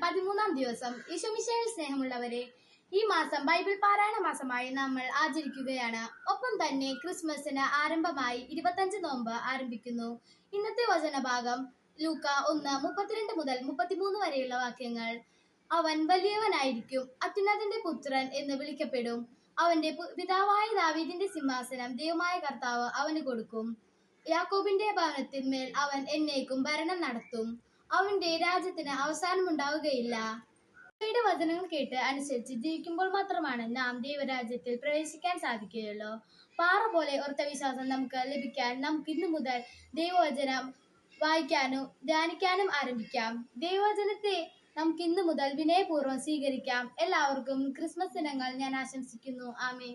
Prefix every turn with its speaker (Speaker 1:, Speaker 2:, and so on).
Speaker 1: 13-ാം ദിവസം. ഈശോമിശിഹായിൽ സ്നേഹമുള്ളവരെ, ഈ മാസം ബൈബിൾ പാരായണ മാസമായി നമ്മൾ ആചരിക്കുകയാണ്. ഒപ്പം തന്നെ ക്രിസ്മസിന് ആരംഭമായി 25 നോമ്പ് ആരംഭിക്കുന്നു. ഇന്നത്തെ വചനഭാഗം ലൂക്ക 1:32 മുതൽ 33 വരെയുള്ള വാക്യങ്ങൾ. അവൻ വലിയവനായിരിക്കും, അത്യുന്നതന്റെ പുത്രൻ എന്ന് വിളിക്കപ്പെടും. അവന്റെ പിതാവായ ദാവീദിന്റെ സിംഹാസനം ദൈവമായ കർത്താവ് അവന് കൊടുക്കും. യാക്കോബിന്റെ ഭവനത്തിന്മേൽ അവൻ എന്നേക്കും ഭരണം നടത്തും. അവന്റെ രാജ്യത്തിന് അവസാനമുണ്ടാവുകയില്ല. ഈശോയുടെ വചനങ്ങൾ കേട്ട് അനുസരിച്ച് ജീവിക്കുമ്പോൾ മാത്രമാണ് നാം ദൈവരാജ്യത്തിൽ പ്രവേശിക്കാൻ സാധിക്കുകയുള്ളൂ. പാറ പോലെ ഉറച്ച വിശ്വാസം നമുക്ക് ലഭിക്കാൻ നമുക്ക് ഇന്നു മുതൽ ദൈവവചനം വായിക്കാനും ധ്യാനിക്കാനും ആരംഭിക്കാം. ദൈവവചനത്തെ നമുക്ക് ഇന്നു മുതൽ വിനയപൂർവ്വം സ്വീകരിക്കാം. എല്ലാവർക്കും ക്രിസ്മസ് ദിനങ്ങൾ ഞാൻ ആശംസിക്കുന്നു. ആമേൻ.